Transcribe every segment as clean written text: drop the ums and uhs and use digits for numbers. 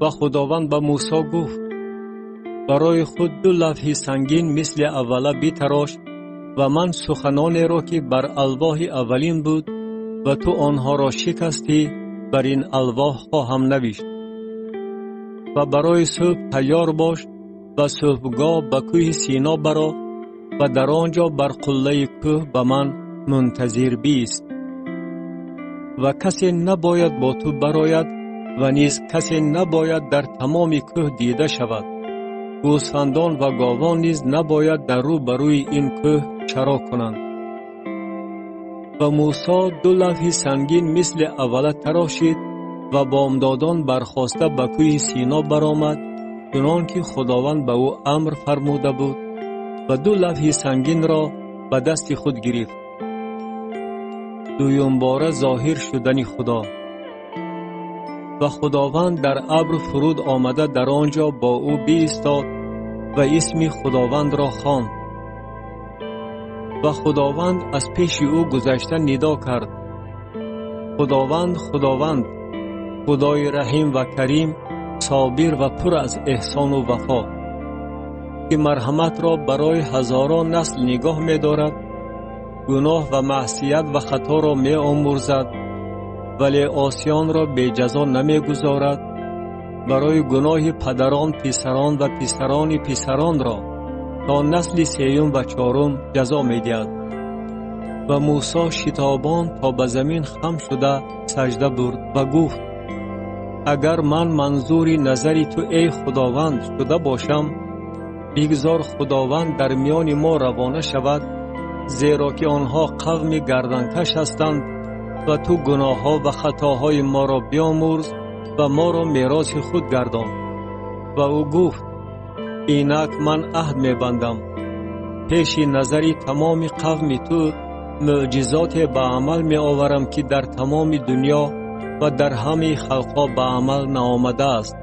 و خداوند به موسی گفت برای خود 2 لوح سنگین مثل اوله بیتراش و من سخنانی را که بر الواح اولین بود و تو آنها را شکستی بر این الواح خواهم نوشت. و برای صبح تیار باش و صبحگاه به کوه سینا برو و در آنجا بر قله کوه به من منتظر بیست. و کسی نباید با تو براید و نیز کسی نباید در تمام کوه دیده شود. گوسفندان و گاوان نیز نباید در رو بروی این کوه چرا کنند. و موسی 2 لوح سنگین مثل اوله تراشید و بامدادان برخاسته به کوه سینا برآمد چنانکه خداوند به او امر فرموده بود و 2 لوح سنگین را به دست خود گرفت. دویم باره ظاهر شدن خدا. و خداوند در ابر فرود آمده در آنجا با او بایستاد و اسم خداوند را خواند. و خداوند از پیش او گذشته ندا کرد خداوند، خداوند، خدای رحیم و کریم، صابر و پر از احسان و وفا، که مرحمت را برای هزاران نسل نگاه می دارد، گناه و معصیت و خطا را می آمرزد ولی عاصیان را به جزا نمی گذارد، برای گناه پدران پسران و پسران پسران را تا نسل 3 و 4 جزا می دهد. و موسی شتابان تا به زمین خم شده سجده برد و گفت اگر من منظور نظر تو ای خداوند شده باشم، بگذار خداوند در میان ما روانه شود، زیرا که آنها قوم گردنکش هستند و تو گناه ها و خطاهای ما را بیامرز و ما را میراث خود گردان. و او گفت اینک من عهد می بندم پیش نظر تمام قوم تو معجزات به عمل می آورم که در تمام دنیا و در همه خلقها به عمل نآمده است.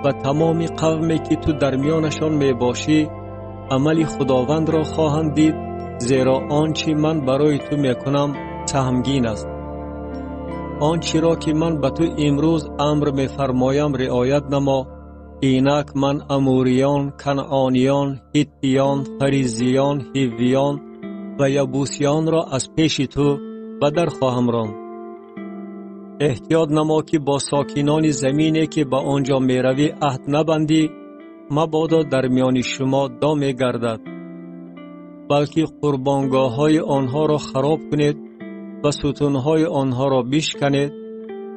و تمام قومی که تو در میانشان می باشی عمل خداوند را خواهند دید، زیرا آنچه من برای تو می کنم سهمگین است. آنچه را که من به تو امروز امر می فرمایم رعایت نما، اینک من اموریان، کنعانیان، هیتیان، فریزیان، هیویان و یبوسیان را از پیش تو بدر خواهم راند. احتیاط نما که با ساکنان زمینی که به آنجا می روی عهد نبندی، مبادا در میان شما دام می گردد، بلکه قربانگاه های آنها را خراب کنید و ستون های آنها را بشکنید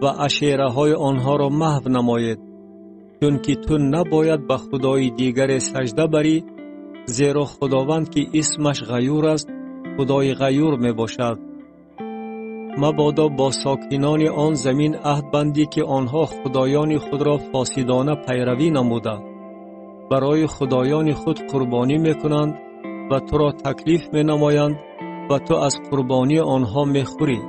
و عشیره های آنها را محو نمایید، چون که تو نباید به خدای دیگر سجده بری، زیرا خداوند که اسمش غیور است خدای غیور می باشد. مبادا با ساکنان آن زمین عهد بندی که آنها خدایان خود را فاسدانه پیروی نموده برای خدایان خود قربانی می کنند و تو را تکلیف می نمایند و تو از قربانی آنها می خوری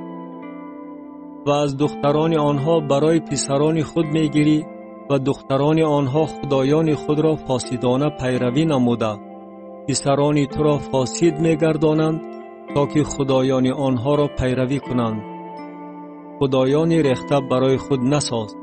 و از دختران آنها برای پسران خود می گیری و دختران آنها خدایان خود را فاسدانه پیروی نموده پسران تو را فاسد می گردانند تا که خدایان آنها را پیروی کنند. خدایان ریخته برای خود نساز.